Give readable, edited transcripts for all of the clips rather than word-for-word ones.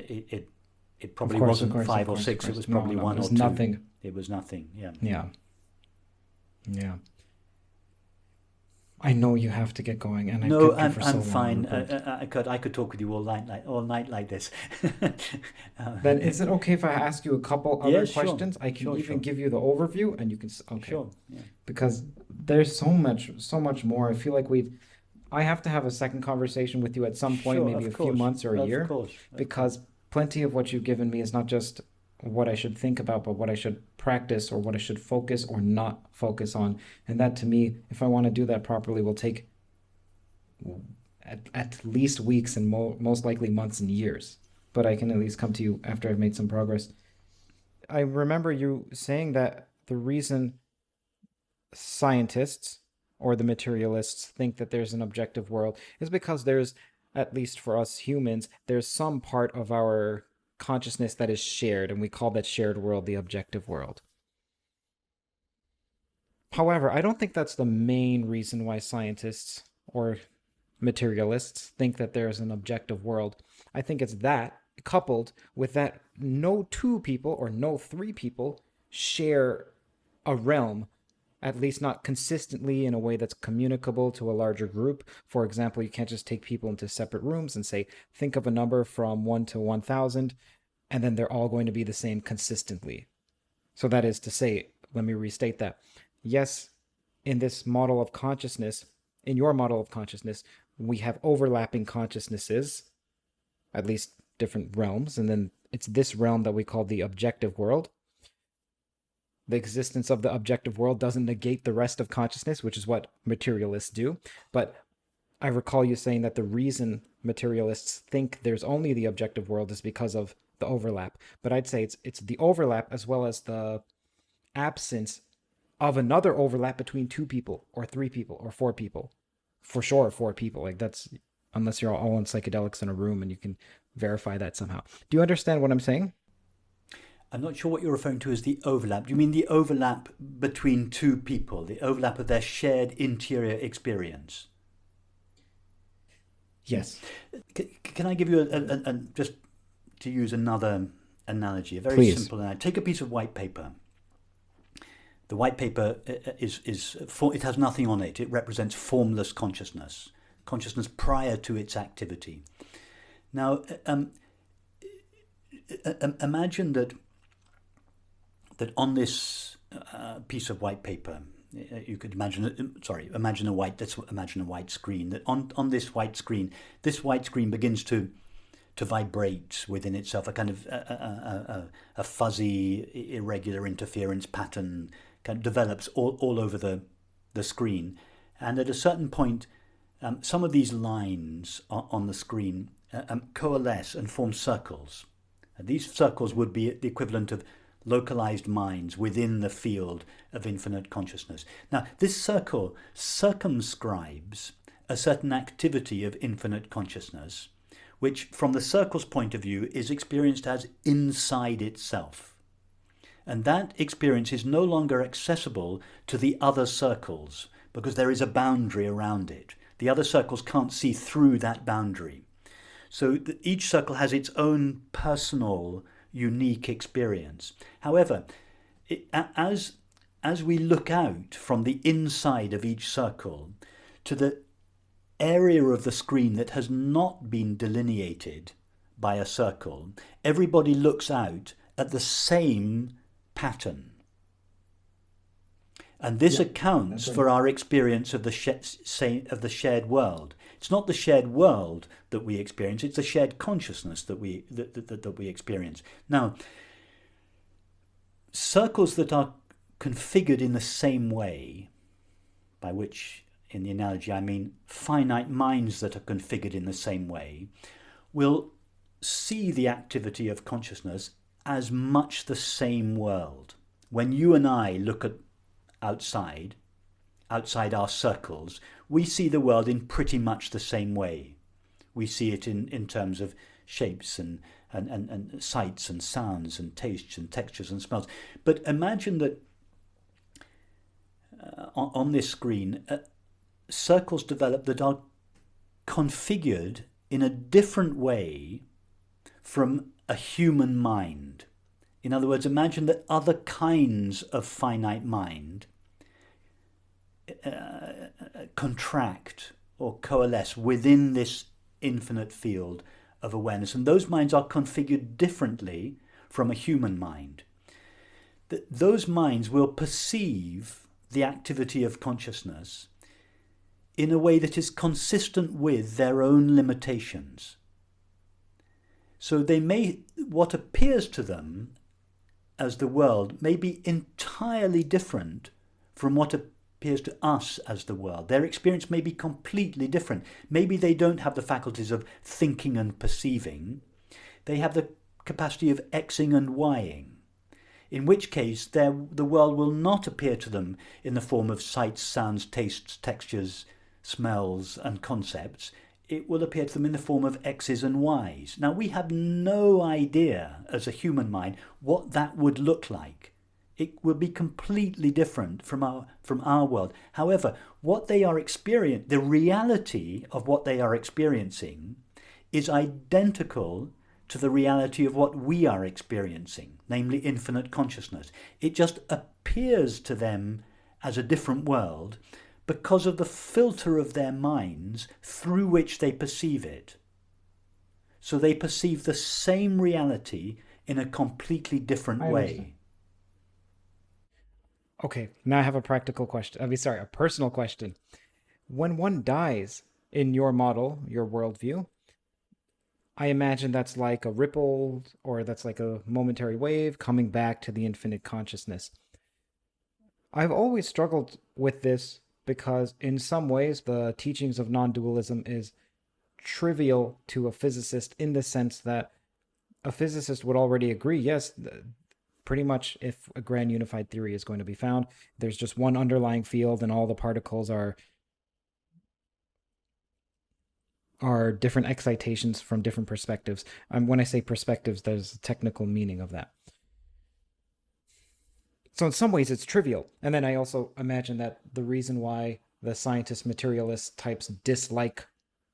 It it, it Of probably course, of wasn't course, of five or course, of six. It course. was No, probably no, it one was or two. nothing. It was nothing. Yeah. Yeah, yeah. I know you have to get going, and I've No, kept you I'm for so I'm long, fine. Rupert. I could talk with you all night like this. uh, Then is it okay if I ask you a couple other yes, sure, questions? I can sure, even sure, give you the overview, and you can. Okay, sure. Yeah, because there's so much more. I feel like I have to have a second conversation with you at some point, sure. maybe Of a few course, months or a of year, course, of course. because plenty of what you've given me is not just what I should think about, but what I should practice or what I should focus or not focus on. And that to me, if I want to do that properly, will take at least weeks and most likely months and years. But I can at least come to you after I've made some progress. I remember you saying that the reason scientists or the materialists think that there's an objective world is because there's, at least for us humans, there's some part of our consciousness that is shared, and we call that shared world the objective world. However, I don't think that's the main reason why scientists or materialists think that there's an objective world. I think it's that coupled with that no two people or no three people share a realm, at least not consistently in a way that's communicable to a larger group. For example, you can't just take people into separate rooms and say, think of a number from 1 to 1,000, and then they're all going to be the same consistently. So that is to say, let me restate that. Yes, in this model of consciousness, in your model of consciousness, we have overlapping consciousnesses, at least different realms, and then it's this realm that we call the objective world. The existence of the objective world doesn't negate the rest of consciousness, which is what materialists do. But I recall you saying that the reason materialists think there's only the objective world is because of the overlap. But I'd say it's the overlap as well as the absence of another overlap between two people or three people or four people. For sure, four people. Like that's unless you're all on psychedelics in a room and you can verify that somehow. Do you understand what I'm saying? I'm not sure what you're referring to as the overlap. Do you mean the overlap between two people, the overlap of their shared interior experience? Yes. Can I give you just to use another analogy, a very Please. simple analogy? Take a piece of white paper. The white paper it has nothing on it. It represents formless consciousness, consciousness prior to its activity. Now, imagine that on this piece of white paper, you could imagine. Sorry, imagine a white. Let's imagine a white screen. That on this white screen begins to vibrate within itself, a kind of a fuzzy, irregular interference pattern kind of develops all over the screen, and at a certain point, some of these lines on the screen coalesce and form circles. And these circles would be the equivalent of localized minds within the field of infinite consciousness. Now, this circle circumscribes a certain activity of infinite consciousness, which, from the circle's point of view, is experienced as inside itself. And that experience is no longer accessible to the other circles because there is a boundary around it. The other circles can't see through that boundary. So each circle has its own personal, unique experience. However, as we look out from the inside of each circle to the area of the screen that has not been delineated by a circle, everybody looks out at the same pattern. And this Yeah, accounts that's right. for our experience of the shared world. It's not the shared world that we experience; it's the shared consciousness that we experience. Now, circles that are configured in the same way, by which, in the analogy, I mean finite minds that are configured in the same way, will see the activity of consciousness as much the same world. When you and I look at outside, outside our circles, we see the world in pretty much the same way. We see it in terms of shapes and sights and sounds and tastes and textures and smells. But imagine that on this screen, circles develop that are configured in a different way from a human mind. In other words, imagine that other kinds of finite mind contract or coalesce within this infinite field of awareness. And those minds are configured differently from a human mind. Those minds will perceive the activity of consciousness in a way that is consistent with their own limitations. So what appears to them as the world may be entirely different from what appears to us as the world. Their experience may be completely different. Maybe they don't have the faculties of thinking and perceiving. They have the capacity of Xing and Ying, in which case the world will not appear to them in the form of sights, sounds, tastes, textures, smells and concepts. It will appear to them in the form of X's and Y's. Now, we have no idea as a human mind what that would look like. It will be completely different from our world. However, what they are experiencing, the reality of what they are experiencing, is identical to the reality of what we are experiencing, namely infinite consciousness. It just appears to them as a different world because of the filter of their minds through which they perceive it. So they perceive the same reality in a completely different way. Okay, now I have a practical question. A personal question. When one dies in your model, your worldview, I imagine that's like a ripple, or that's like a momentary wave coming back to the infinite consciousness. I've always struggled with this because in some ways the teachings of non-dualism is trivial to a physicist, in the sense that a physicist would already agree, yes, pretty much if a grand unified theory is going to be found, there's just one underlying field and all the particles are different excitations from different perspectives. When I say perspectives, there's a technical meaning of that. So in some ways it's trivial. And then I also imagine that the reason why the scientist materialist types dislike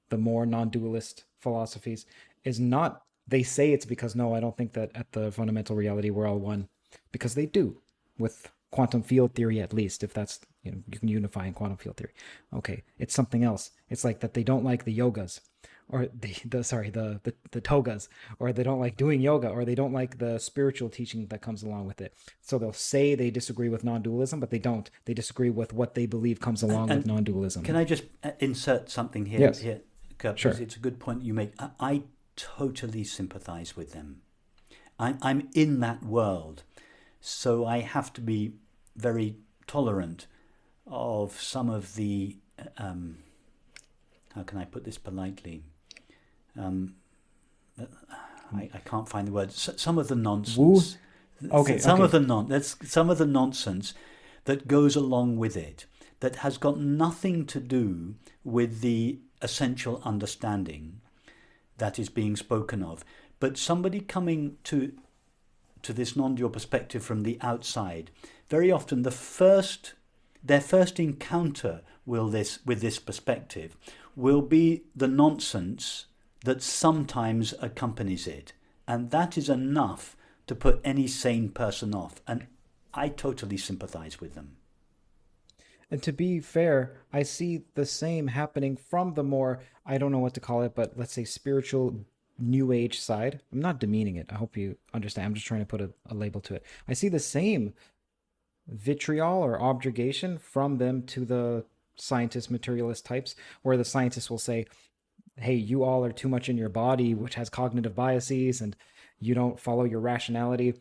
the more non-dualist philosophies is not, they say it's because, no, I don't think that at the fundamental reality we're all one. Because they do, with quantum field theory at least, if that's, you can unify in quantum field theory. Okay, it's something else. It's like that they don't like the yogas, or the togas, or they don't like doing yoga, or they don't like the spiritual teaching that comes along with it. So they'll say they disagree with non-dualism, but they don't. They disagree with what they believe comes along with non-dualism. Can I just insert something here? Yes. Here, Kurt, sure. Because it's a good point you make. I totally sympathize with them. I'm in that world, so I have to be very tolerant of some of the, how can I put this politely? I can't find the words. Some of the nonsense. Some of the nonsense that goes along with it, that has got nothing to do with the essential understanding that is being spoken of. But somebody coming to this non-dual perspective from the outside, very often their first encounter with this perspective will be the nonsense that sometimes accompanies it, and that is enough to put any sane person off. And I totally sympathize with them. And to be fair, I see the same happening from the more, I don't know what to call it, but let's say spiritual New Age side. I'm not demeaning it. I hope you understand. I'm just trying to put a label to it. I see the same vitriol or objurgation from them to the scientist materialist types, where the scientists will say, hey, you all are too much in your body, which has cognitive biases, and you don't follow your rationality.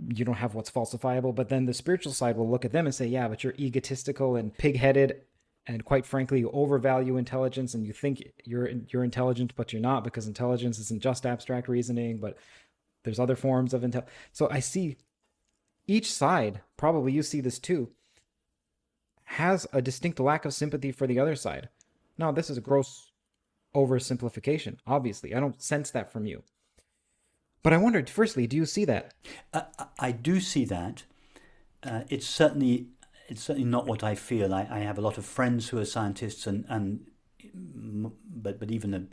You don't have what's falsifiable. But then the spiritual side will look at them and say, yeah, but you're egotistical and pig-headed, and quite frankly, you overvalue intelligence, and you think you're intelligent, but you're not, because intelligence isn't just abstract reasoning, but there's other forms of intelligence. So I see each side, probably you see this too, has a distinct lack of sympathy for the other side. Now, this is a gross oversimplification, obviously. I don't sense that from you. But I wondered, firstly, do you see that? I do see that. It's certainly not what I feel. I have a lot of friends who are scientists, but even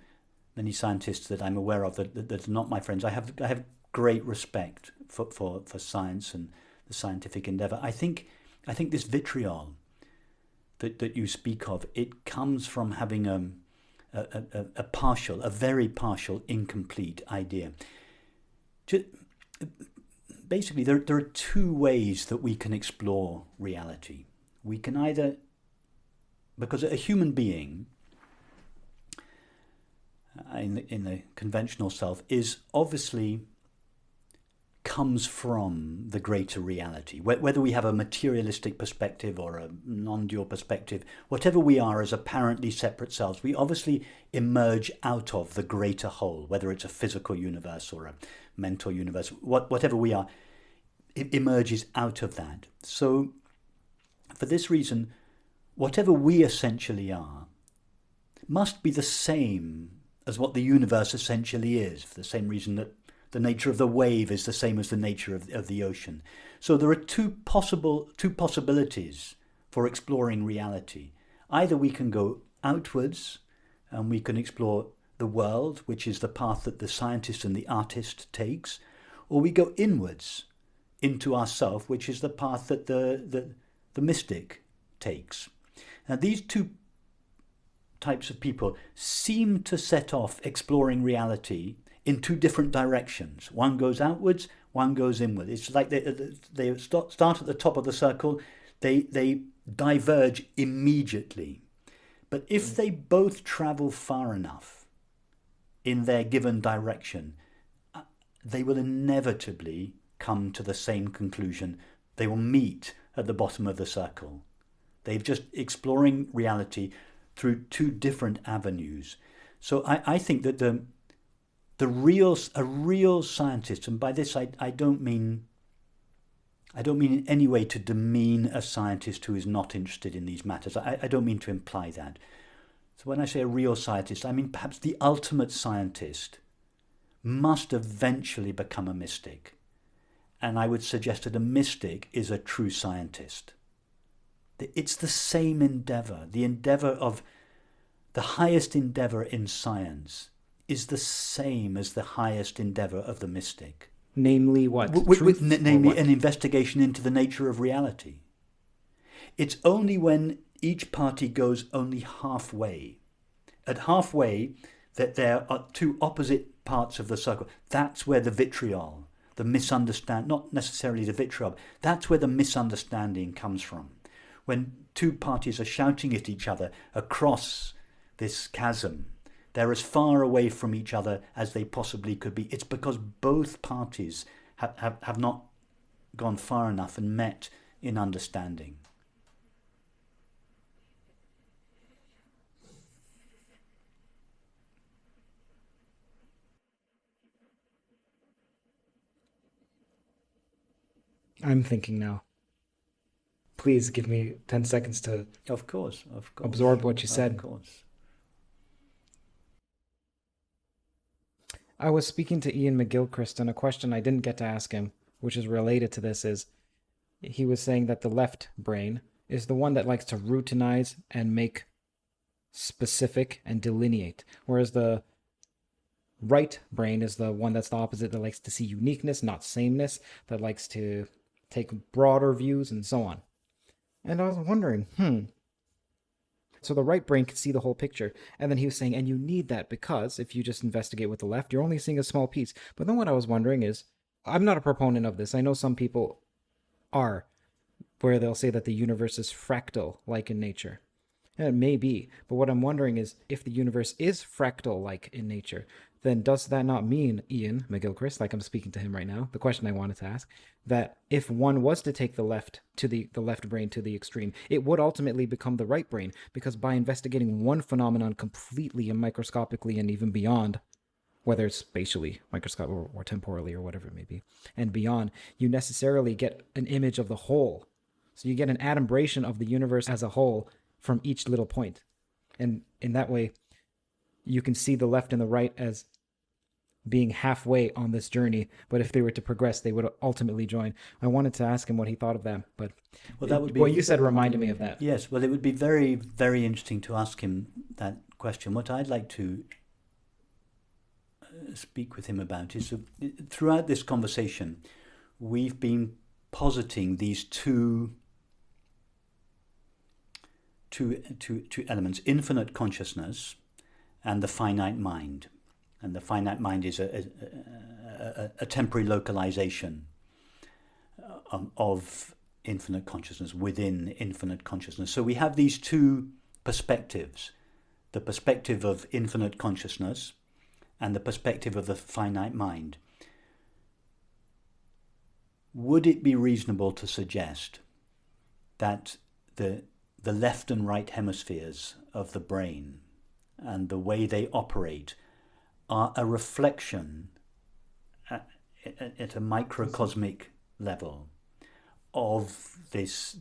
many scientists that I'm aware of that are not my friends. I have great respect for science and the scientific endeavor. I think this vitriol that you speak of, it comes from having a very partial, incomplete idea. Basically, there are two ways that we can explore reality. We can either, because a human being in the conventional self is obviously comes from the greater reality. Whether we have a materialistic perspective or a non-dual perspective, whatever we are as apparently separate selves, we obviously emerge out of the greater whole, whether it's a physical universe or a mental universe, whatever we are, it emerges out of that. So for this reason, whatever we essentially are must be the same as what the universe essentially is, for the same reason that the nature of the wave is the same as the nature of the ocean. So there are two possibilities for exploring reality. Either we can go outwards and we can explore the world, which is the path that the scientist and the artist takes, or we go inwards into ourself, which is the path that the mystic takes. Now these two types of people seem to set off exploring reality in two different directions. One goes outwards, one goes inward. It's like they start at the top of the circle, they diverge immediately. But if they both travel far enough in their given direction, they will inevitably come to the same conclusion. They will meet at the bottom of the circle. They're just exploring reality through two different avenues. So I think that a real scientist, and by this I don't mean in any way to demean a scientist who is not interested in these matters. I don't mean to imply that. So when I say a real scientist, I mean perhaps the ultimate scientist must eventually become a mystic. And I would suggest that a mystic is a true scientist. It's the same endeavor. The endeavor of the highest endeavor in science is the same as the highest endeavor of the mystic. Namely what? Namely an investigation into the nature of reality. It's only when each party goes only halfway. At halfway, that there are two opposite parts of the circle. That's where the vitriol, the misunderstanding, not necessarily the vitriol, that's where the misunderstanding comes from. When two parties are shouting at each other across this chasm, they're as far away from each other as they possibly could be. It's because both parties have not gone far enough and met in understanding. I'm thinking now. Please give me 10 seconds to Of course. absorb what you said. Of course. I was speaking to Ian McGilchrist, and a question I didn't get to ask him, which is related to this, is he was saying that the left brain is the one that likes to routinize and make specific and delineate, whereas the right brain is the one that's the opposite, that likes to see uniqueness, not sameness, that likes to take broader views and so on. And I was wondering, so the right brain can see the whole picture. And then he was saying, and you need that because if you just investigate with the left, you're only seeing a small piece. But then what I was wondering is, I'm not a proponent of this. I know some people are, where they'll say that the universe is fractal, like in nature. And it may be. But what I'm wondering is, if the universe is fractal, like in nature, then does that not mean, Ian McGilchrist, like I'm speaking to him right now, the question I wanted to ask, that if one was to take the left brain to the extreme, it would ultimately become the right brain, because by investigating one phenomenon completely and microscopically and even beyond, whether it's spatially, microscopic, or temporally, or whatever it may be, and beyond, you necessarily get an image of the whole. So you get an adumbration of the universe as a whole from each little point. And in that way, you can see the left and the right as being halfway on this journey, but if they were to progress, they would ultimately join. I wanted to ask him what he thought of that, but that would be, what you said reminded me of that. Yes, well, it would be very, very interesting to ask him that question. What I'd like to speak with him about is throughout this conversation, we've been positing these two elements: infinite consciousness and the finite mind. And the finite mind is a temporary localization of infinite consciousness within infinite consciousness. So we have these two perspectives: the perspective of infinite consciousness and the perspective of the finite mind. Would it be reasonable to suggest that the left and right hemispheres of the brain and the way they operate are a reflection at a microcosmic level of these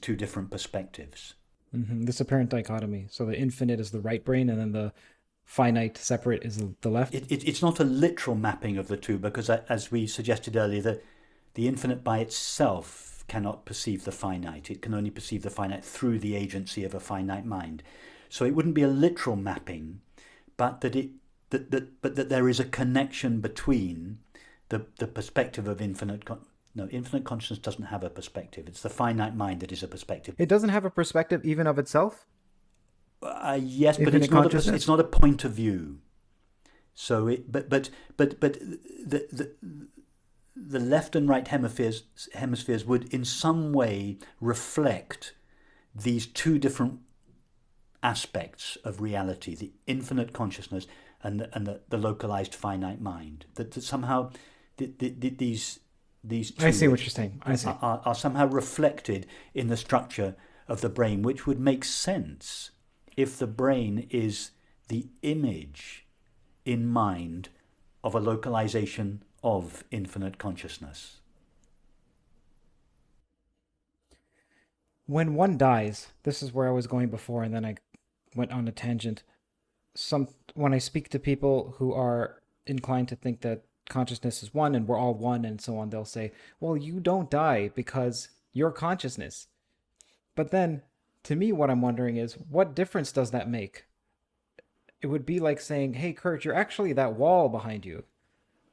two different perspectives? This apparent dichotomy. So the infinite is the right brain, and then the finite, separate, is the left. It's not a literal mapping of the two, because as we suggested earlier, the infinite by itself cannot perceive the finite. It can only perceive the finite through the agency of a finite mind. So it wouldn't be a literal mapping, but that there is a connection between the perspective of infinite consciousness doesn't have a perspective. It's the finite mind that is a perspective. It doesn't have a perspective even of itself? Yes, but it's not a point of view. So the left and right hemispheres would in some way reflect these two different aspects of reality: the infinite consciousness and the localized finite mind. That somehow these two, I see what you're saying. I see. Are somehow reflected in the structure of the brain, which would make sense if the brain is the image in mind of a localization of infinite consciousness. When one dies, this is where I was going before, and then I went on a tangent. When I speak to people who are inclined to think that consciousness is one and we're all one and so on, they'll say, well, you don't die because you're consciousness. But then, to me, what I'm wondering is, what difference does that make? It would be like saying, hey, Kurt, you're actually that wall behind you.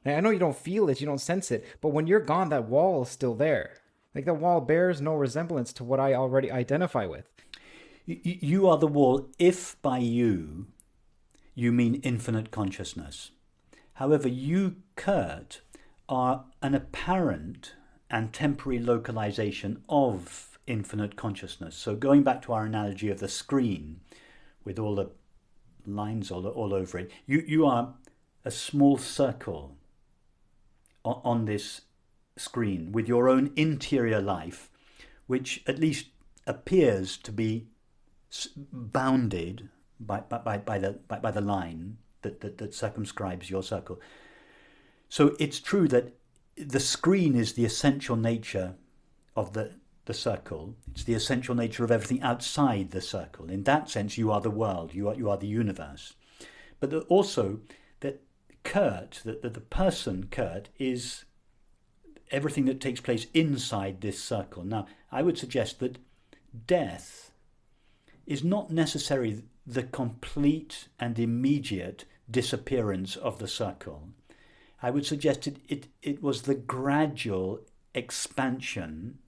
And I know you don't feel it, you don't sense it, but when you're gone, that wall is still there. Like, that wall bears no resemblance to what I already identify with. You are the wall if by you mean infinite consciousness. However, you, Kurt, are an apparent and temporary localization of infinite consciousness. So going back to our analogy of the screen with all the lines all over it, you are a small circle on this screen with your own interior life, which at least appears to be bounded by the line that circumscribes your circle. So it's true that the screen is the essential nature of the circle. It's the essential nature of everything outside the circle. In that sense, you are the world. You are the universe. But also that Kurt, that the person Kurt, is everything that takes place inside this circle. Now, I would suggest that death is not necessarily the complete and immediate disappearance of the circle. I would suggest it was the gradual expansion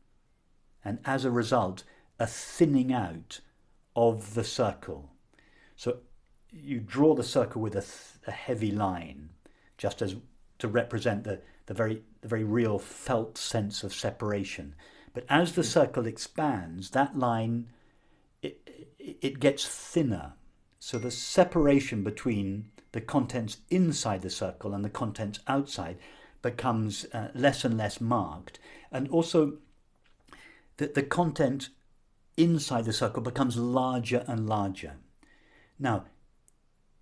and, as a result, a thinning out of the circle. So you draw the circle with a heavy line, just as to represent the very real felt sense of separation. But as the circle expands, that line, it gets thinner. So the separation between the contents inside the circle and the contents outside becomes less and less marked. And also the content inside the circle becomes larger and larger. Now,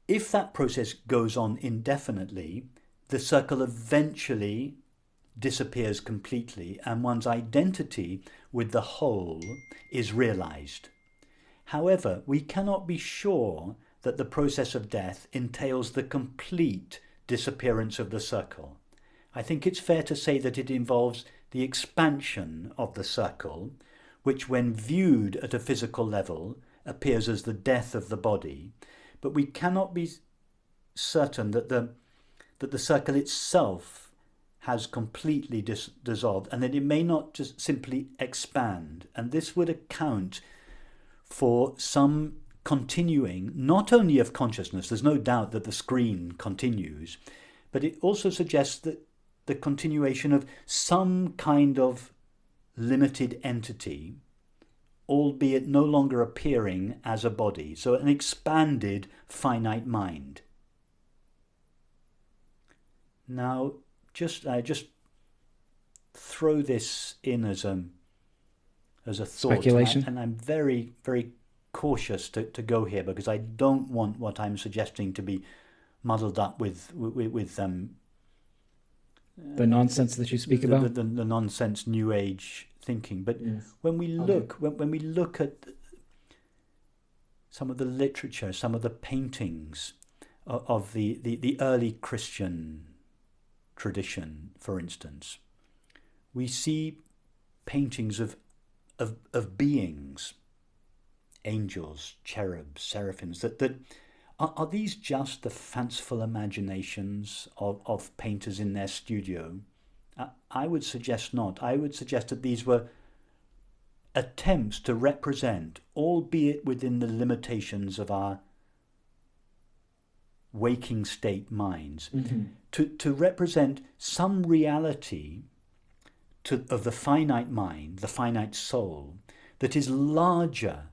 if that process goes on indefinitely, the circle eventually disappears completely and one's identity with the whole is realized. However, we cannot be sure that the process of death entails the complete disappearance of the circle. I think it's fair to say that it involves the expansion of the circle, which when viewed at a physical level appears as the death of the body, but we cannot be certain that the that the circle itself has completely dissolved, and that it may not just simply expand. And this would account for some continuing, not only of consciousness, there's no doubt that the screen continues, but it also suggests that the continuation of some kind of limited entity, albeit no longer appearing as a body. So an expanded finite mind. Now, I just throw this in as a thought. Speculation. And I'm very, very cautious to go here, because I don't want what I'm suggesting to be muddled up with the nonsense that you speak about. The nonsense New Age thinking. But yes. when we look at some of the literature, some of the paintings of the early Christian tradition, for instance, we see paintings of beings, angels, cherubs, seraphims, that are these just the fanciful imaginations of painters in their studio? I would suggest not. I would suggest that these were attempts to represent, albeit within the limitations of our waking state minds, to represent some reality of the finite mind, the finite soul, that is larger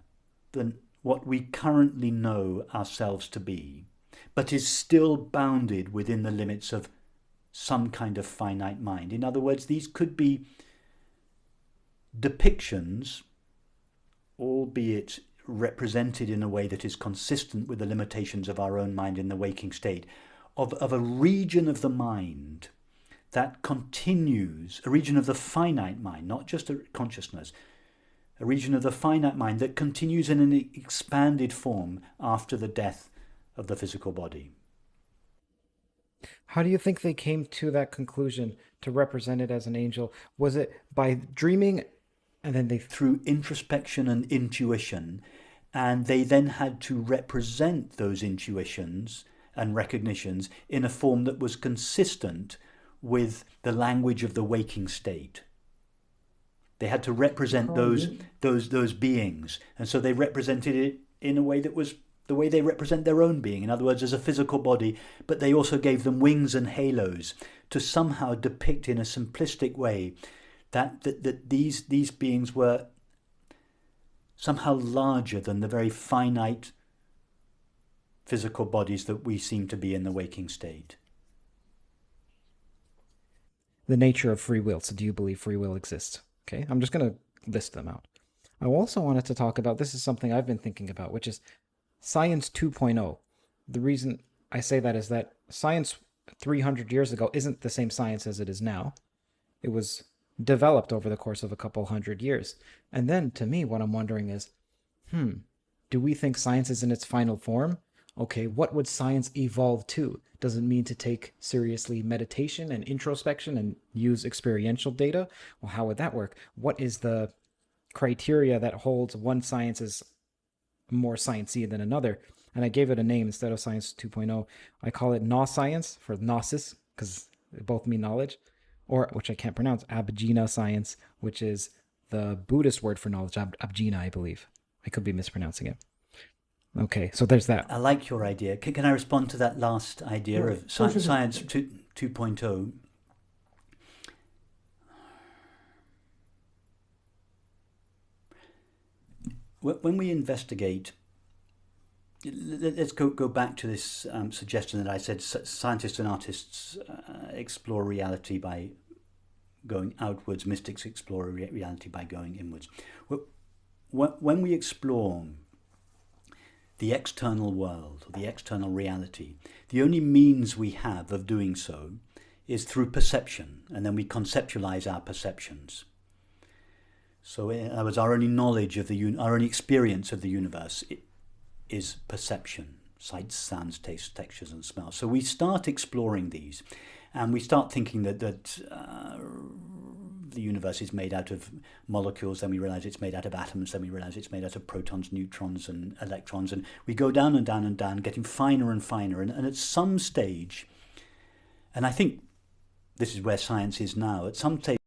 than what we currently know ourselves to be, but is still bounded within the limits of some kind of finite mind. In other words, these could be depictions, albeit represented in a way that is consistent with the limitations of our own mind in the waking state, of a region of the mind that continues, a region of the finite mind, not just a consciousness, a region of the finite mind that continues in an expanded form after the death of the physical body. How do you think they came to that conclusion to represent it as an angel? Was it by dreaming, and then through introspection and intuition, and they then had to represent those intuitions and recognitions in a form that was consistent with the language of the waking state? They had to represent those beings, and so they represented it in a way that was the way they represent their own being. In other words, as a physical body, but they also gave them wings and halos to somehow depict in a simplistic way that these beings were somehow larger than the very finite physical bodies that we seem to be in the waking state. The nature of free will. So do you believe free will exists? Okay, I'm just going to list them out. I also wanted to talk about, this is something I've been thinking about, which is science 2.0. The reason I say that is that science 300 years ago isn't the same science as it is now. It was developed over the course of a couple hundred years. And then, to me, what I'm wondering is, do we think science is in its final form? Okay, what would science evolve to? Does it mean to take seriously meditation and introspection and use experiential data? Well, how would that work? What is the criteria that holds one science as more sciencey than another? And I gave it a name instead of science 2.0. I call it gnoscience, for gnosis, because they both mean knowledge, or, which I can't pronounce, abhijna science, which is the Buddhist word for knowledge, abhijna, I believe. I could be mispronouncing it. Okay, so there's that. I like your idea. Can I respond to that last idea of science 2.0? When we investigate, let's go back to this suggestion that I said, scientists and artists explore reality by going outwards, mystics explore reality by going inwards. When we explore the external world, or the external reality, the only means we have of doing so is through perception, and then we conceptualize our perceptions. So in other words, our only knowledge of our only experience of the universe is perception, sights, sounds, tastes, textures, and smells. So we start exploring these, and we start thinking that the universe is made out of molecules, then we realize it's made out of atoms, then we realize it's made out of protons, neutrons, and electrons, and we go down and down and down, getting finer and finer, and at some stage And I think this is where science is now. At some stage,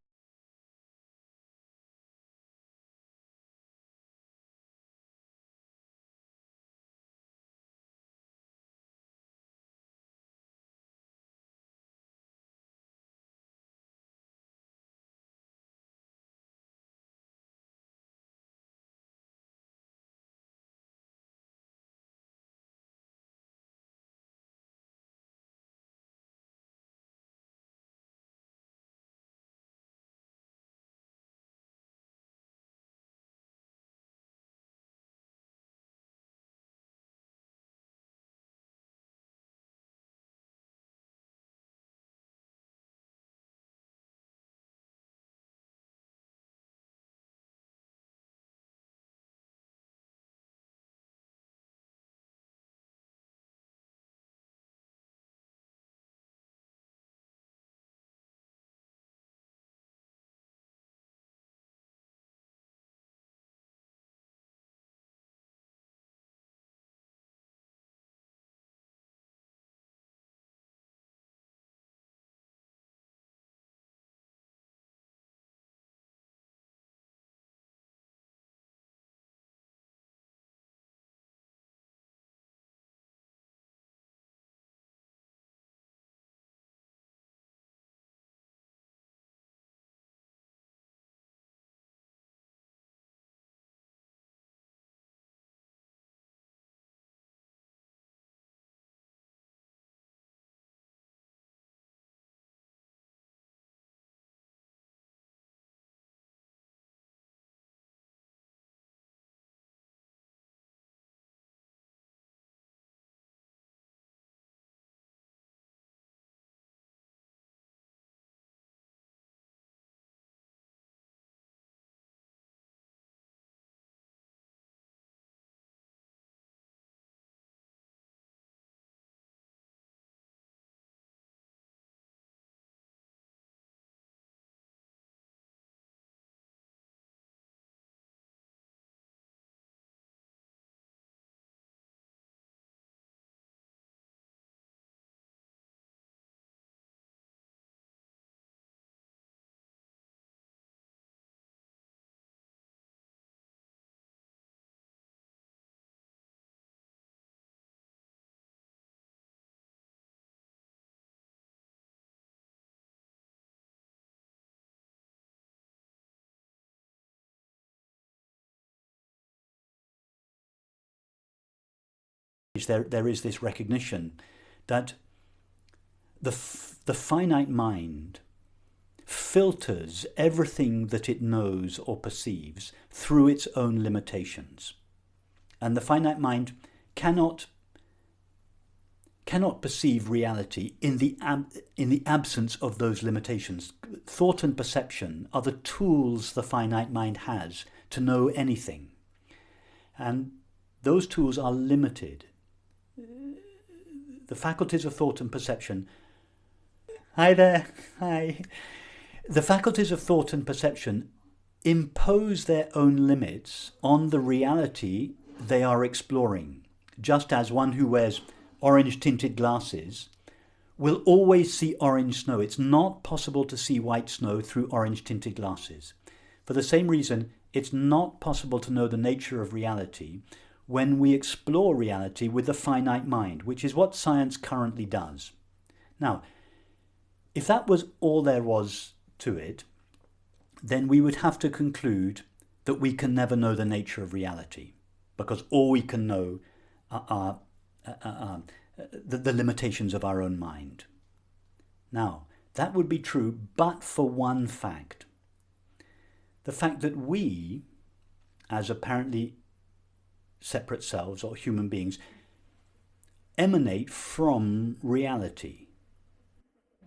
there is this recognition that the finite mind filters everything that it knows or perceives through its own limitations. And the finite mind cannot perceive reality in the absence of those limitations. Thought and perception are the tools the finite mind has to know anything. And those tools are limited. The faculties of thought and perception. Hi there. Hi. The faculties of thought and perception impose their own limits on the reality they are exploring, just as one who wears orange-tinted glasses will always see orange snow. It's not possible to see white snow through orange-tinted glasses. For the same reason, it's not possible to know the nature of reality when we explore reality with the finite mind, which is what science currently does. Now, if that was all there was to it, then we would have to conclude that we can never know the nature of reality, because all we can know are the limitations of our own mind. Now, that would be true, but for one fact. The fact that we, as apparently separate selves or human beings, emanate from reality.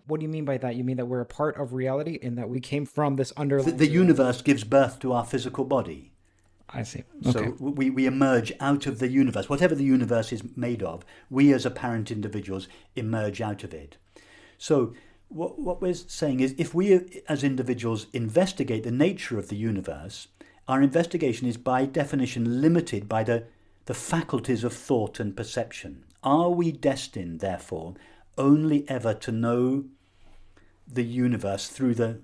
What do you mean by that? You mean that we're a part of reality and that we came from this underlying... The universe gives birth to our physical body. I see. Okay. So we emerge out of the universe. Whatever the universe is made of, we as apparent individuals emerge out of it. So what we're saying is, if we as individuals investigate the nature of the universe, our investigation is by definition limited by the faculties of thought and perception. Are we destined, therefore, only ever to know the universe through the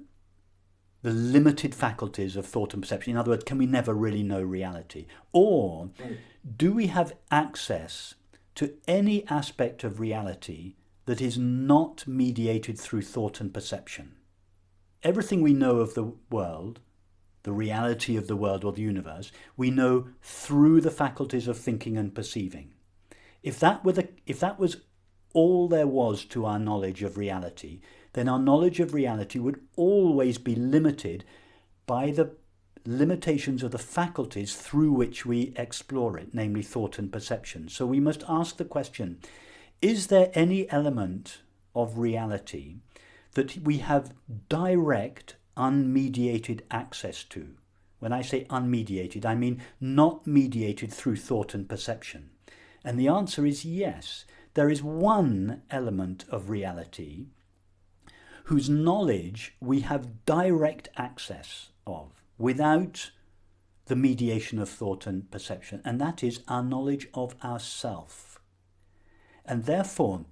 limited faculties of thought and perception? In other words, can we never really know reality? Or do we have access to any aspect of reality that is not mediated through thought and perception? Everything we know of the world, the reality of the world or the universe, we know through the faculties of thinking and perceiving. If that was all there was to our knowledge of reality, then our knowledge of reality would always be limited by the limitations of the faculties through which we explore it, namely thought and perception. So we must ask the question, is there any element of reality that we have direct, unmediated access to? When I say unmediated, I mean not mediated through thought and perception. And the answer is yes. There is one element of reality whose knowledge we have direct access of without the mediation of thought and perception, and that is our knowledge of ourself. And therefore,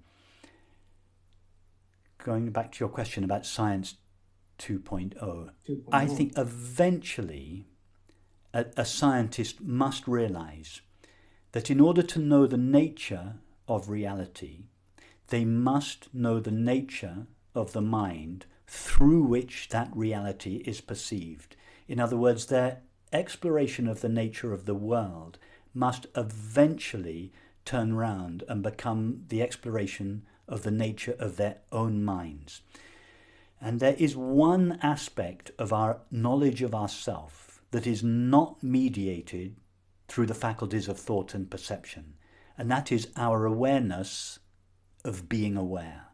going back to your question about Science 2.0, I think eventually a scientist must realize that in order to know the nature of reality, they must know the nature of the mind through which that reality is perceived. In other words, their exploration of the nature of the world must eventually turn round and become the exploration of the nature of their own minds. And there is one aspect of our knowledge of ourself that is not mediated through the faculties of thought and perception, and that is our awareness of being aware.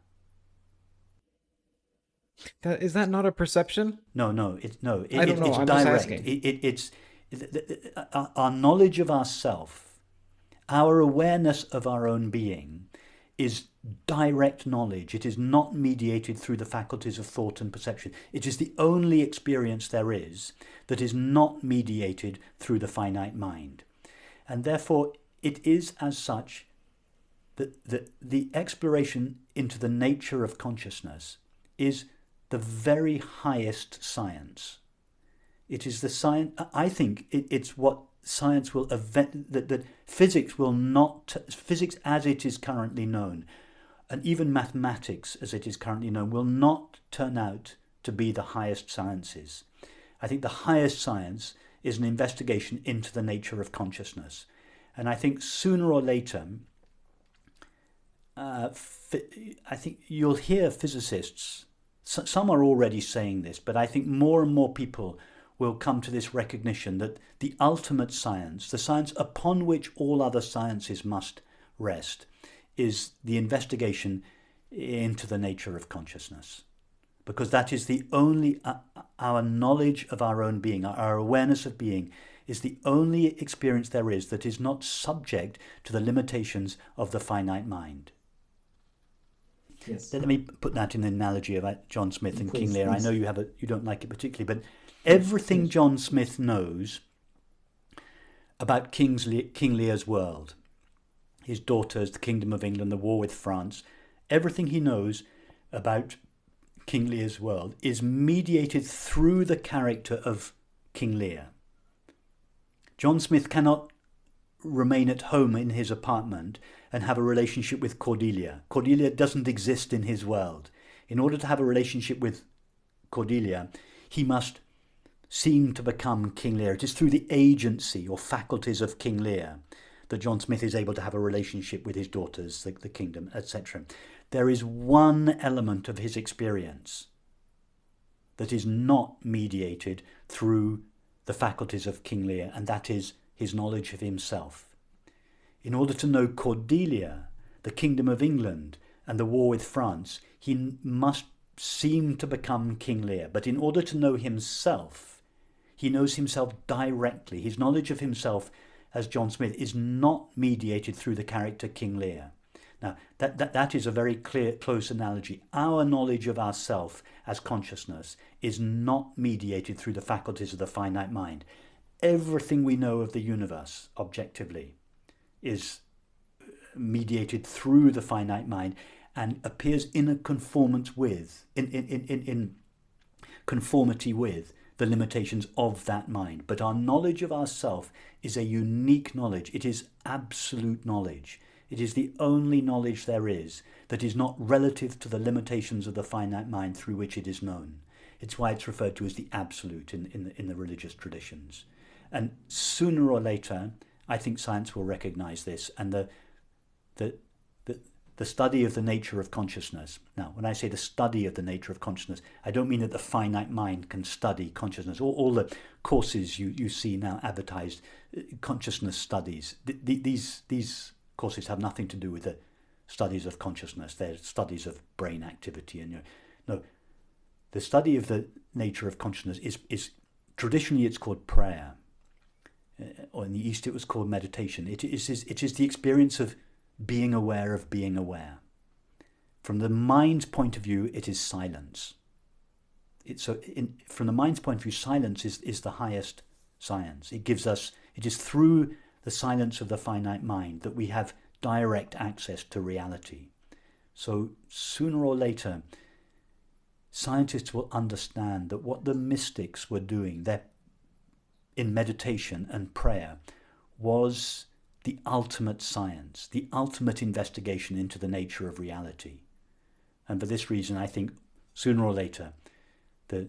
Is that not a perception? It's I don't know. it's I'm direct. just asking. It's our knowledge of ourself, our awareness of our own being, is direct knowledge. It is not mediated through the faculties of thought and perception. It is the only experience there is that is not mediated through the finite mind, and therefore it is as such that the exploration into the nature of consciousness is the very highest science. It is the science, I think it's what science will that physics will not, physics as it is currently known, and even mathematics as it is currently known, will not turn out to be the highest sciences. I think the highest science is an investigation into the nature of consciousness. And I think sooner or later, I think you'll hear physicists, some are already saying this, but I think more and more people will come to this recognition that the ultimate science, the science upon which all other sciences must rest, is the investigation into the nature of consciousness. Because that is the only, our knowledge of our own being, our awareness of being, is the only experience there is that is not subject to the limitations of the finite mind. Yes. Let me put that in an analogy about John Smith and Please, King Lear. please. I know you don't like it particularly, but everything John Smith knows about King Lear's world, his daughters, the Kingdom of England, the war with France, everything he knows about King Lear's world is mediated through the character of King Lear. John Smith cannot remain at home in his apartment and have a relationship with Cordelia. Cordelia doesn't exist in his world. In order to have a relationship with Cordelia, he must seem to become King Lear. It is through the agency or faculties of King Lear that John Smith is able to have a relationship with his daughters, the kingdom, etc. There is one element of his experience that is not mediated through the faculties of King Lear, and that is his knowledge of himself. In order to know Cordelia, the Kingdom of England, and the war with France, he must seem to become King Lear. But in order to know himself, he knows himself directly. His knowledge of himself as John Smith is not mediated through the character King Lear. Now, that is a very clear, close analogy. Our knowledge of ourself as consciousness is not mediated through the faculties of the finite mind. Everything we know of the universe, objectively, is mediated through the finite mind, and appears in a conformance with, in conformity with the limitations of that mind. But our knowledge of ourself is a unique knowledge. It is absolute knowledge. It is the only knowledge there is that is not relative to the limitations of the finite mind through which it is known. It's why it's referred to as the absolute in the religious traditions. And sooner or later, I think science will recognize this, and the study of the nature of consciousness. Now, when I say the study of the nature of consciousness, I don't mean that the finite mind can study consciousness. All the courses you see now advertised, consciousness studies, these courses have nothing to do with the studies of consciousness. They're studies of brain activity. And no, the study of the nature of consciousness is traditionally it's called prayer, or in the East it was called meditation. It is the experience of being aware of being aware. From the mind's point of view, it is silence. From the mind's point of view, silence is the highest science. It is through the silence of the finite mind that we have direct access to reality. So sooner or later, scientists will understand that what the mystics were doing in meditation and prayer was the ultimate science, the ultimate investigation into the nature of reality. And for this reason, I think sooner or later, the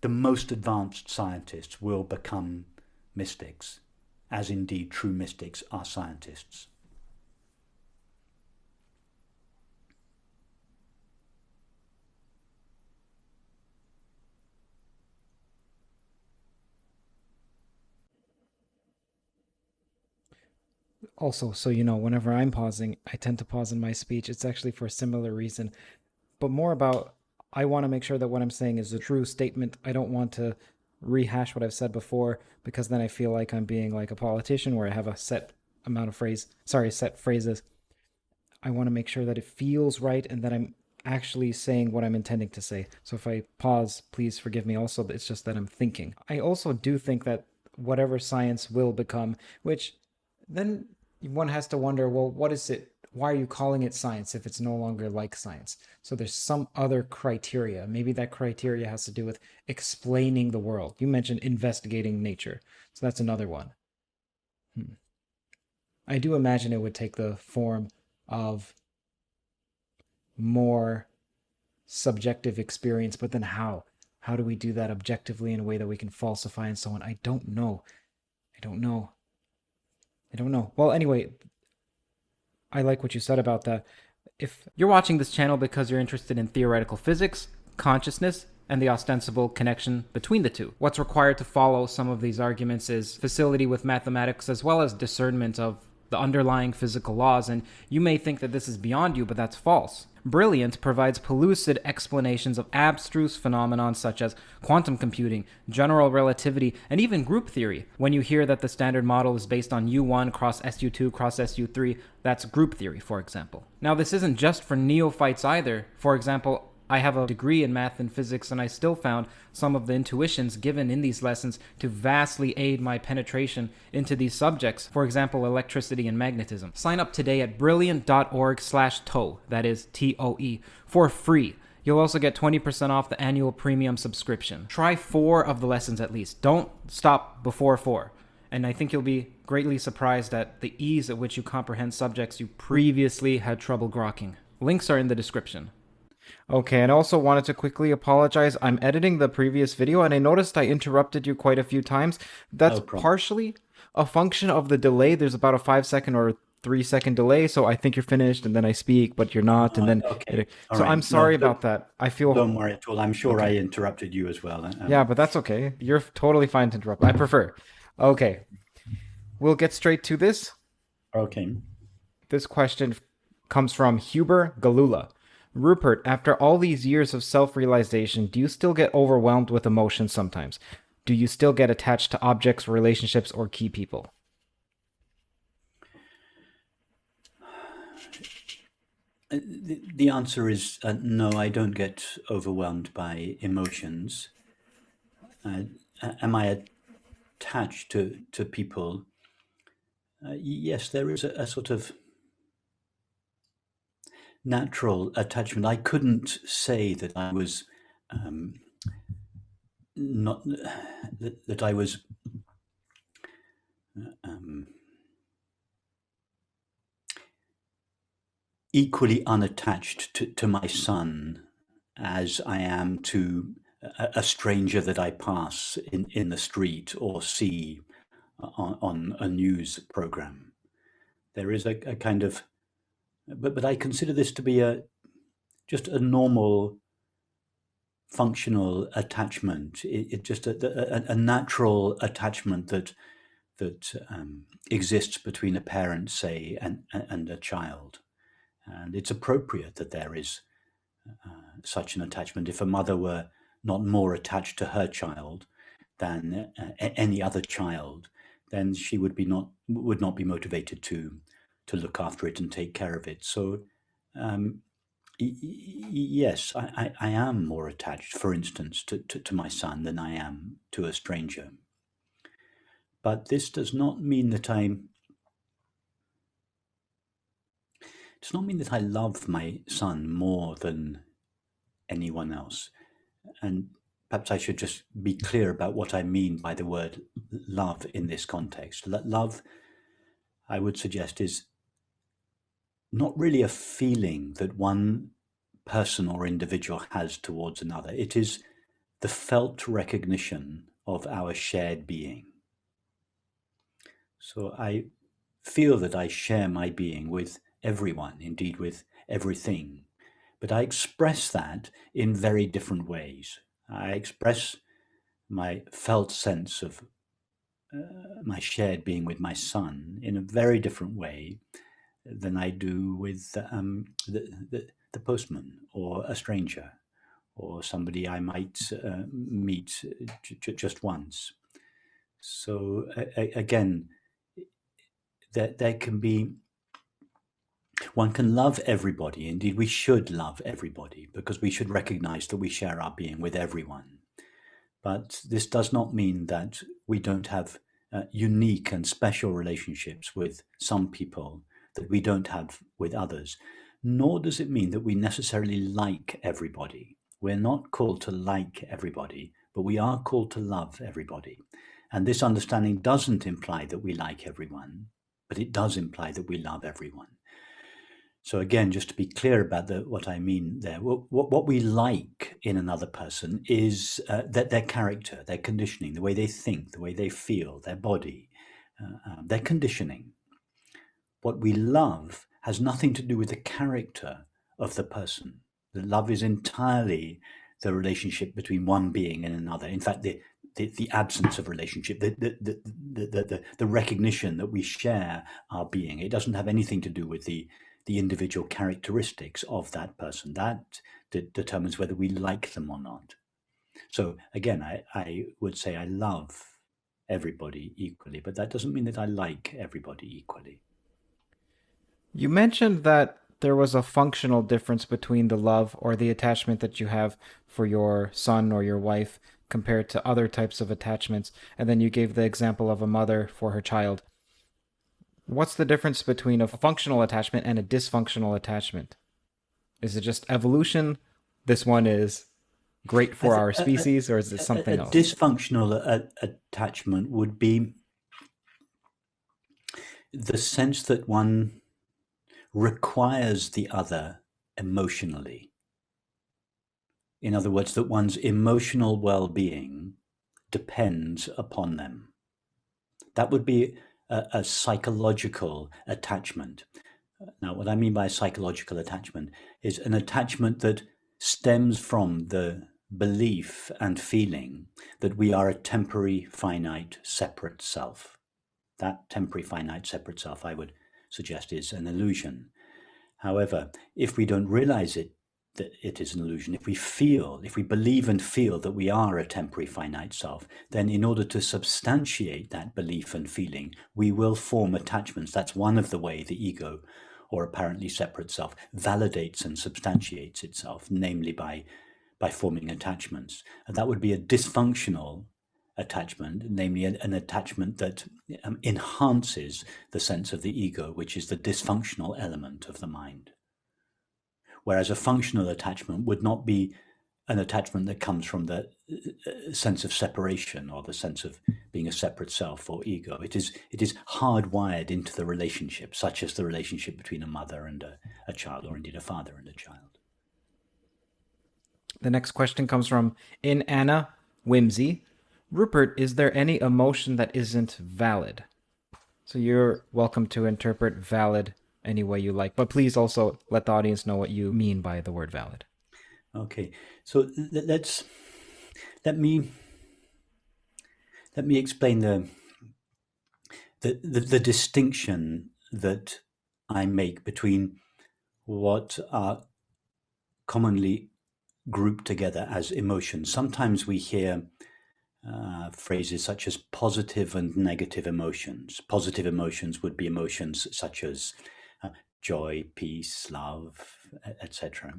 most advanced scientists will become mystics, as indeed true mystics are scientists. Also, so you know, whenever I'm pausing, I tend to pause in my speech. It's actually for a similar reason, but more about I want to make sure that what I'm saying is a true statement. I don't want to rehash what I've said before, because then I feel like I'm being like a politician where I have a set set phrases. I want to make sure that it feels right and that I'm actually saying what I'm intending to say. So if I pause, please forgive me also, but it's just that I'm thinking. I also do think that whatever science will become, which then one has to wonder, well, what is it? Why are you calling it science if it's no longer like science? So there's some other criteria. Maybe that criteria has to do with explaining the world. You mentioned investigating nature. So that's another one. I do imagine it would take the form of more subjective experience, but then how? How do we do that objectively in a way that we can falsify and so on? I don't know. Well, anyway, I like what you said about that. If you're watching this channel because you're interested in theoretical physics, consciousness, and the ostensible connection between the two, what's required to follow some of these arguments is facility with mathematics as well as discernment of the underlying physical laws, and you may think that this is beyond you, but that's false. Brilliant provides pellucid explanations of abstruse phenomena such as quantum computing, general relativity, and even group theory. When you hear that the standard model is based on U1 cross SU2 cross SU3, that's group theory, for example. Now, this isn't just for neophytes either. For example, I have a degree in math and physics, and I still found some of the intuitions given in these lessons to vastly aid my penetration into these subjects, for example, electricity and magnetism. Sign up today at brilliant.org/TOE, that is TOE, for free. You'll also get 20% off the annual premium subscription. Try 4 of the lessons at least. Don't stop before 4. And I think you'll be greatly surprised at the ease at which you comprehend subjects you previously had trouble grokking. Links are in the description. Okay, and I also wanted to quickly apologize. I'm editing the previous video, and I noticed I interrupted you quite a few times. That's partially a function of the delay. There's about a 5-second or 3-second delay, so I think you're finished, and then I speak, but you're not, and then... Okay. So right. I'm sorry about that. I feel... Don't worry at all. I'm sure I interrupted you as well. Yeah, but that's okay. You're totally fine to interrupt. I prefer. Okay. We'll get straight to this. Okay. This question comes from Huber Galula. Rupert, after all these years of self-realization, do you still get overwhelmed with emotions sometimes? Do you still get attached to objects, relationships, or key people? The answer is no, I don't get overwhelmed by emotions. Am I attached to people? Yes, there is a sort of natural attachment. I couldn't say that I was not that I was equally unattached to my son as I am to a stranger that I pass in the street or see on a news program. There is a kind of, but I consider this to be just a normal functional attachment. It just a natural attachment that exists between a parent, say, and a child. And it's appropriate that there is such an attachment. If a mother were not more attached to her child than any other child, then she would not be motivated to look after it and take care of it. So yes, I am more attached, for instance, to my son than I am to a stranger. But this does not mean that I love my son more than anyone else. And perhaps I should just be clear about what I mean by the word love in this context. Love, I would suggest, is not really a feeling that one person or individual has towards another. It is the felt recognition of our shared being. So I feel that I share my being with everyone, indeed with everything, but I express that in very different ways. I express my felt sense of my shared being with my son in a very different way than I do with the postman or a stranger or somebody I might meet just once. So again, there can be, one can love everybody. Indeed, we should love everybody because we should recognize that we share our being with everyone. But this does not mean that we don't have unique and special relationships with some people that we don't have with others, nor does it mean that we necessarily like everybody. We're not called to like everybody, but we are called to love everybody. And this understanding doesn't imply that we like everyone, but it does imply that we love everyone. So again, just to be clear about what I mean there, what we like in another person is that their character, their conditioning, the way they think, the way they feel, their body, their conditioning. What we love has nothing to do with the character of the person. The love is entirely the relationship between one being and another. In fact, the absence of relationship, the recognition that we share our being. It doesn't have anything to do with the individual characteristics of that person. That determines whether we like them or not. So again, I would say I love everybody equally, but that doesn't mean that I like everybody equally. You mentioned that there was a functional difference between the love or the attachment that you have for your son or your wife compared to other types of attachments, and then you gave the example of a mother for her child. What's the difference between a functional attachment and a dysfunctional attachment? Is it just evolution? This one is great for our species, or is it something else? A dysfunctional attachment would be the sense that one requires the other emotionally. In other words, that one's emotional well-being depends upon them. That would be a psychological attachment. Now, what I mean by psychological attachment is an attachment that stems from the belief and feeling that we are a temporary, finite, separate self. That temporary, finite, separate self, I would suggest, is an illusion. However, if we don't realize it, that it is an illusion, if we believe and feel that we are a temporary, finite self, then in order to substantiate that belief and feeling, we will form attachments. That's one of the ways the ego, or apparently separate self, validates and substantiates itself, namely by forming attachments. And that would be a dysfunctional attachment, namely an attachment that enhances the sense of the ego, which is the dysfunctional element of the mind. whereas a functional attachment would not be an attachment that comes from the sense of separation or the sense of being a separate self or ego. It is hardwired into the relationship, such as the relationship between a mother and a child, or indeed a father and a child. The next question comes from In Anna Whimsy. Rupert, is there any emotion that isn't valid? So you're welcome to interpret valid any way you like, but please also let the audience know what you mean by the word valid. Okay, so let me explain the distinction that I make between what are commonly grouped together as emotions. Sometimes we hear phrases such as positive and negative emotions. Positive emotions would be emotions such as joy, peace, love, etc.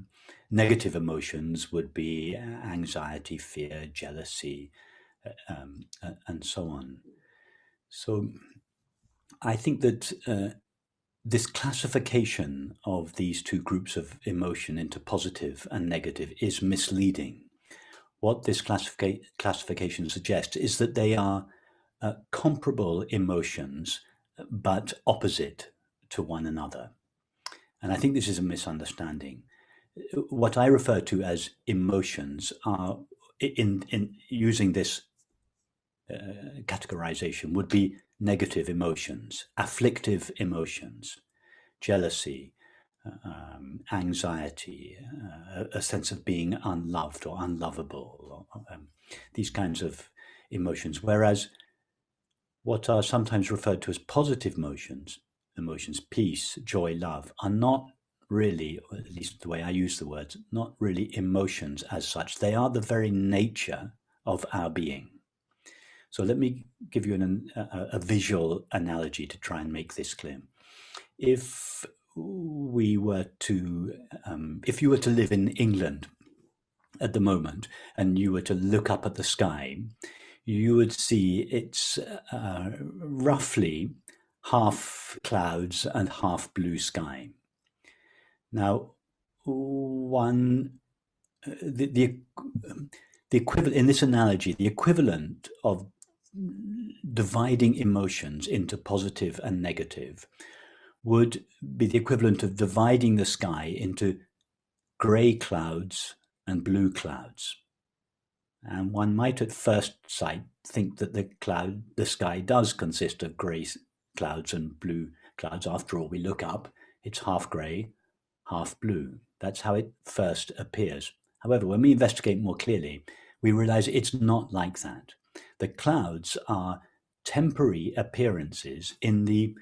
Negative emotions would be anxiety, fear, jealousy, and so on. So I think that this classification of these two groups of emotion into positive and negative is misleading. What this classification suggests is that they are comparable emotions, but opposite to one another. And I think this is a misunderstanding. What I refer to as emotions are, in using this categorization, would be negative emotions, afflictive emotions, jealousy, anxiety, a sense of being unloved or unlovable, these kinds of emotions. Whereas what are sometimes referred to as positive emotions, peace, joy, love, are not really, or at least the way I use the words, not really emotions as such. They are the very nature of our being. So let me give you a visual analogy to try and make this clear. If you were to live in England at the moment and you were to look up at the sky, you would see it's roughly half clouds and half blue sky. Now, the equivalent in this analogy, the equivalent of dividing emotions into positive and negative would be the equivalent of dividing the sky into grey clouds and blue clouds. And one might at first sight think that the sky does consist of grey clouds and blue clouds. After all, we look up, it's half grey, half blue. That's how it first appears. However, when we investigate more clearly, we realize it's not like that. The clouds are temporary appearances in the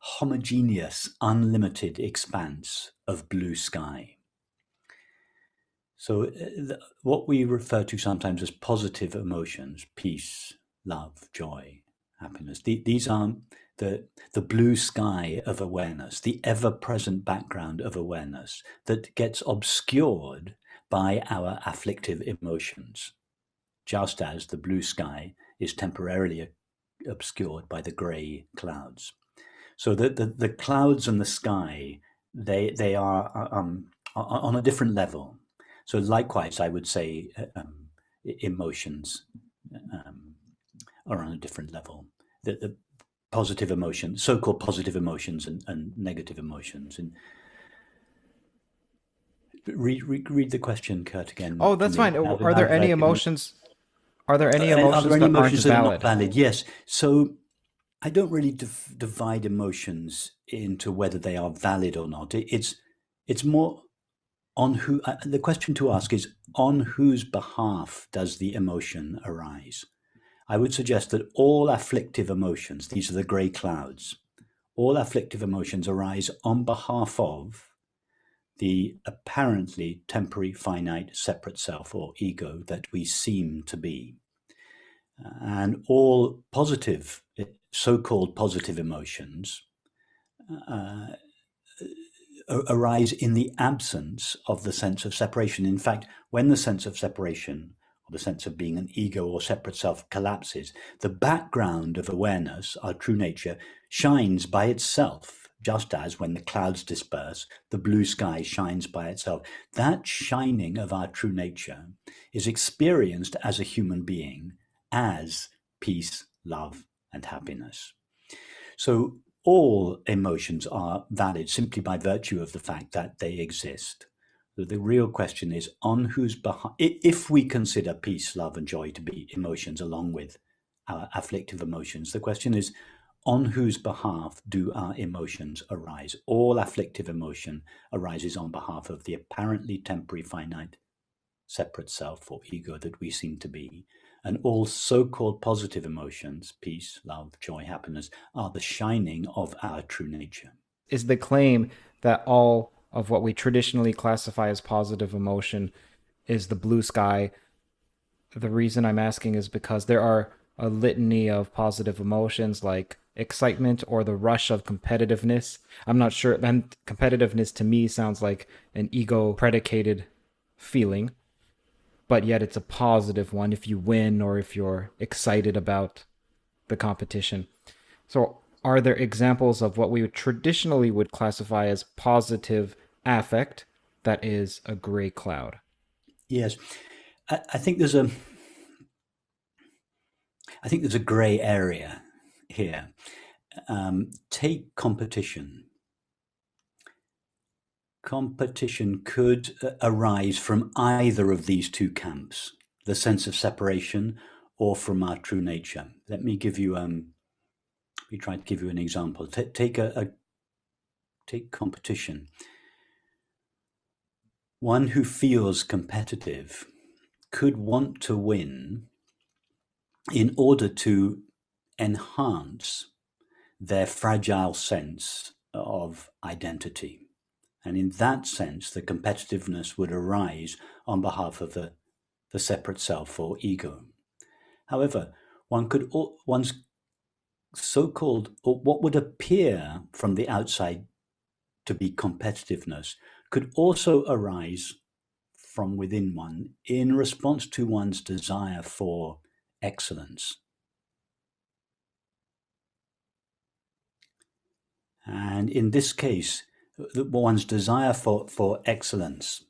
homogeneous, unlimited expanse of blue sky. So what we refer to sometimes as positive emotions, peace, love, joy, happiness, these are the blue sky of awareness, the ever-present background of awareness that gets obscured by our afflictive emotions, just as the blue sky is temporarily obscured by the grey clouds. So the clouds and the sky, they are on a different level. So likewise, I would say emotions are on a different level. The positive emotions, so-called positive emotions and negative emotions. And read the question, Kurt, again. Oh, that's fine. Are there any emotions? Are there any emotions that aren't valid? Not valid? Yes. So I don't really divide emotions into whether they are valid or not. It's more on who. The question to ask is, on whose behalf does the emotion arise? I would suggest that all afflictive emotions, these are the grey clouds, all afflictive emotions arise on behalf of the apparently temporary, finite, separate self or ego that we seem to be. And all positive, so-called positive emotions arise in the absence of the sense of separation. In fact, when the sense of separation or the sense of being an ego or separate self collapses, the background of awareness, our true nature, shines by itself just as when the clouds disperse, the blue sky shines by itself. That shining of our true nature is experienced as a human being as peace, love, and happiness. So all emotions are valid simply by virtue of the fact that they exist. The real question is on whose behalf, if we consider peace, love, and joy to be emotions along with our afflictive emotions, the question is on whose behalf do our emotions arise? All afflictive emotion arises on behalf of the apparently temporary, finite, separate self or ego that we seem to be. And all so-called positive emotions, peace, love, joy, happiness, are the shining of our true nature. Is the claim that all of what we traditionally classify as positive emotion is the blue sky? The reason I'm asking is because there are a litany of positive emotions like excitement or the rush of competitiveness. I'm not sure. And competitiveness to me sounds like an ego predicated feeling, but yet it's a positive one if you win or if you're excited about the competition. So are there examples of what we traditionally would classify as positive affect that is a gray cloud? Yes, I think there's a gray area here. Take competition. Competition could arise from either of these two camps, the sense of separation or from our true nature. Let me give you we try to give you an example. Take competition. One who feels competitive could want to win in order to enhance their fragile sense of identity. And in that sense, the competitiveness would arise on behalf of the separate self or ego. However, one's so-called, or what would appear from the outside to be competitiveness, could also arise from within one in response to one's desire for excellence. And in this case, one's desire for excellence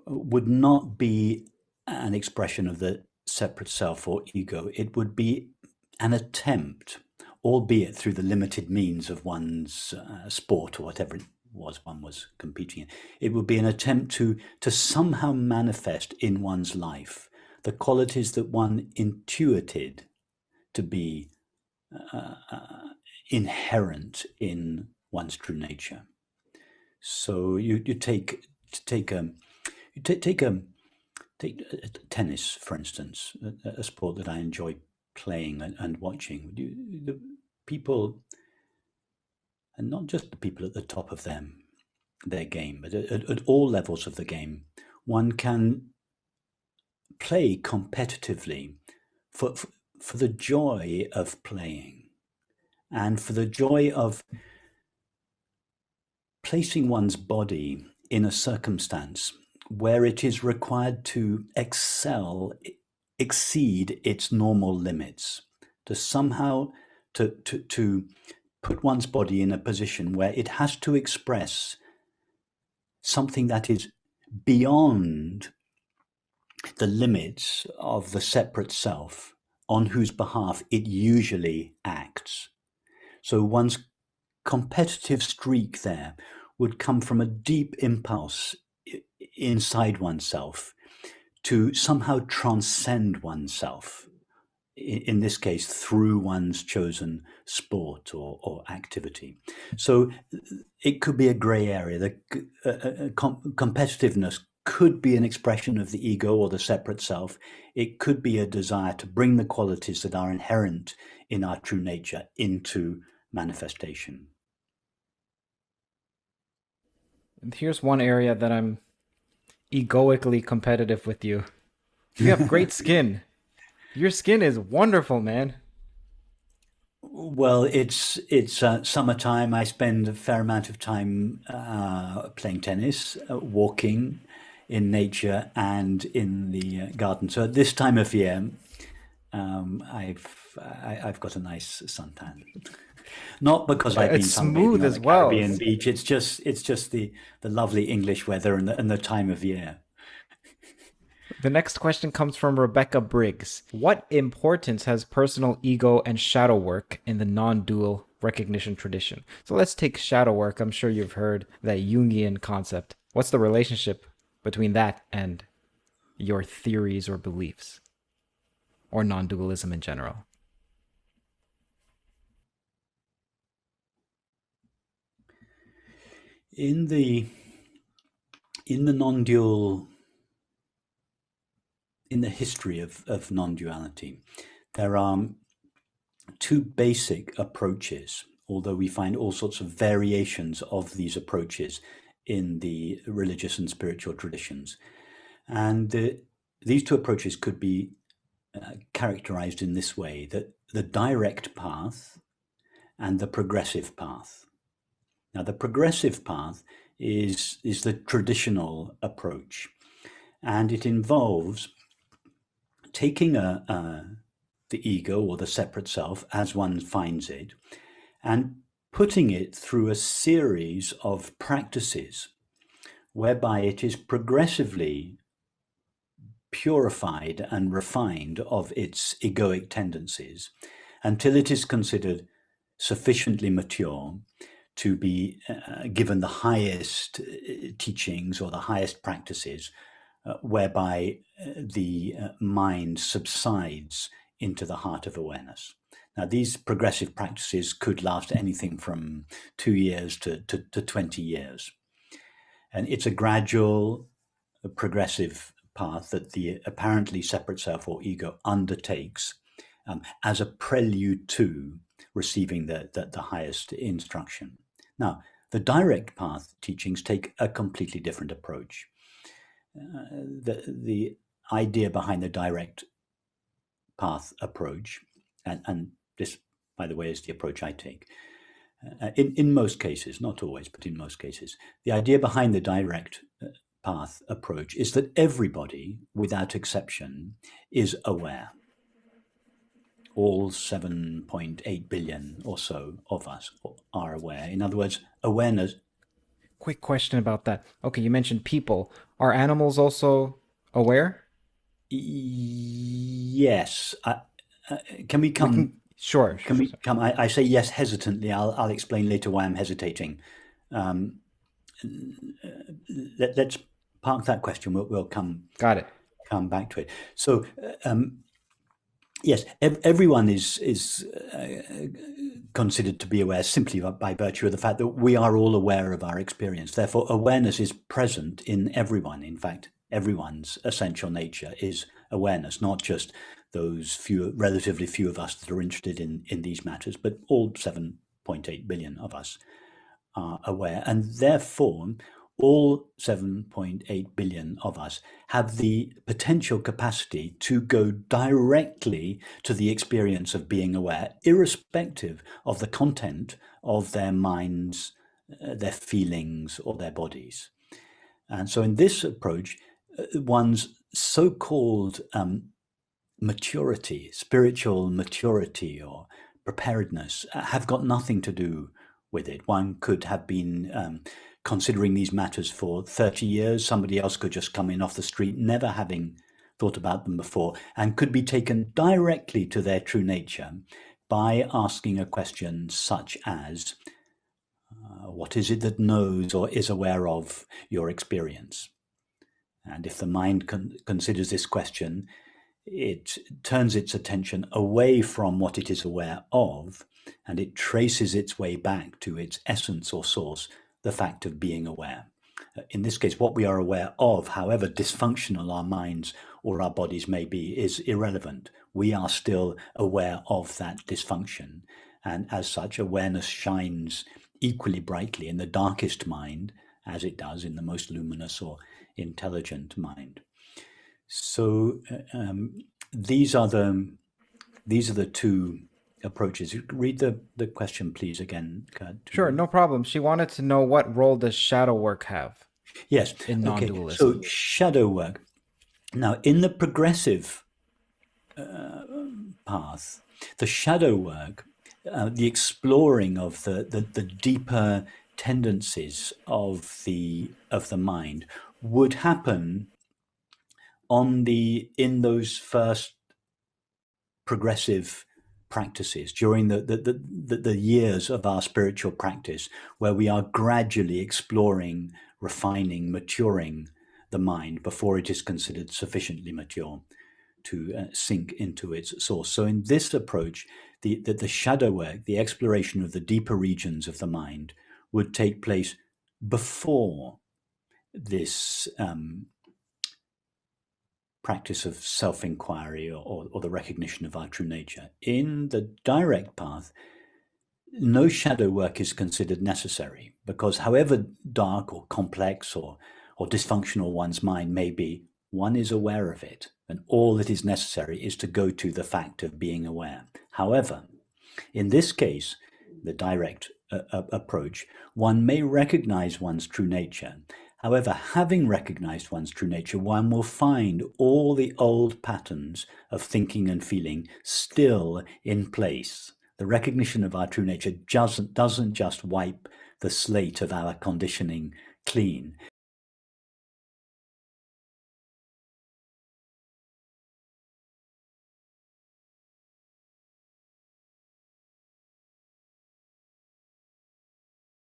would not be an expression of the separate self or ego. It would be an attempt, albeit through the limited means of one's sport or whatever it was one was competing in. It would be an attempt to somehow manifest in one's life the qualities that one intuited to be inherent in one's true nature. So you take tennis, for instance, a sport that I enjoy playing and watching. The people, and not just the people at the top of their game, but at all levels of the game, one can play competitively for the joy of playing and for the joy of placing one's body in a circumstance where it is required to exceed its normal limits, to somehow to put one's body in a position where it has to express something that is beyond the limits of the separate self on whose behalf it usually acts. So one's competitive streak there would come from a deep impulse inside oneself to somehow transcend oneself, in this case through one's chosen sport or activity. So it could be a gray area. The competitiveness could be an expression of the ego or the separate self. It could be a desire to bring the qualities that are inherent in our true nature into manifestation. Here's one area that I'm egoically competitive with you. You have great skin. Your skin is wonderful, man. Well, it's summertime. I spend a fair amount of time playing tennis, walking in nature, and in the garden. So at this time of year, I've got a nice suntan. Not because I've been It's sunbathing smooth on as the well. Caribbean beach. It's just the lovely English weather and the time of year. The next question comes from Rebecca Briggs. What importance has personal ego and shadow work in the non-dual recognition tradition? So let's take shadow work. I'm sure you've heard that Jungian concept. What's the relationship between that and your theories or beliefs, or non-dualism in general? In the non-dual, in the history of non-duality, there are two basic approaches, although we find all sorts of variations of these approaches in the religious and spiritual traditions. And these two approaches could be characterized in this way, that the direct path and the progressive path. Now, the progressive path is the traditional approach, and it involves taking the ego or the separate self as one finds it and putting it through a series of practices whereby it is progressively purified and refined of its egoic tendencies until it is considered sufficiently mature to be given the highest teachings or the highest practices whereby the mind subsides into the heart of awareness. Now, these progressive practices could last anything from 2 years to 20 years. And it's a gradual, progressive path that the apparently separate self or ego undertakes as a prelude to receiving the highest instruction. Now, the direct path teachings take a completely different approach. The idea behind the direct path approach, and this, by the way, is the approach I take, in most cases, not always, but in most cases, the idea behind the direct path approach is that everybody, without exception, is aware. All 7.8 billion or so of us are aware. In other words, awareness. Quick question about that. Okay, you mentioned people. Are animals also aware? Yes. Can we come? Sure. Can we come? I say yes hesitantly. I'll explain later why I'm hesitating. Let's park that question. We'll come. Got it. Come back to it. So yes, everyone is considered to be aware simply by virtue of the fact that we are all aware of our experience. Therefore, awareness is present in everyone. In fact, everyone's essential nature is awareness, not just those few, relatively few of us that are interested in these matters, but all 7.8 billion of us are aware. And therefore, all 7.8 billion of us have the potential capacity to go directly to the experience of being aware, irrespective of the content of their minds, their feelings, or their bodies. And so in this approach, one's so-called maturity, spiritual maturity or preparedness have got nothing to do with it. One could have been considering these matters for 30 years. Somebody else could just come in off the street, never having thought about them before, and could be taken directly to their true nature by asking a question such as, what is it that knows or is aware of your experience? And if the mind considers this question, it turns its attention away from what it is aware of, and it traces its way back to its essence or source, the fact of being aware. In this case, what we are aware of, however dysfunctional our minds or our bodies may be, is irrelevant. We are still aware of that dysfunction. And as such, awareness shines equally brightly in the darkest mind as it does in the most luminous or intelligent mind. So these are the two approaches. Read the question, please, again, Kurt. Sure, no problem. She wanted to know, what role does shadow work have? Yes. In non-dualism. Okay. So shadow work. Now, in the progressive path, the shadow work the exploring of the deeper tendencies of the mind would happen in those first progressive practices during the years of our spiritual practice, where we are gradually exploring, refining, maturing the mind before it is considered sufficiently mature to sink into its source. So in this approach, the shadow work, the exploration of the deeper regions of the mind, would take place before this practice of self-inquiry or the recognition of our true nature. In the direct path, no shadow work is considered necessary, because however dark or complex or dysfunctional one's mind may be, one is aware of it, and all that is necessary is to go to the fact of being aware. However, in this case, the direct approach, one may recognize one's true nature. However, having recognized one's true nature, one will find all the old patterns of thinking and feeling still in place. The recognition of our true nature doesn't just wipe the slate of our conditioning clean.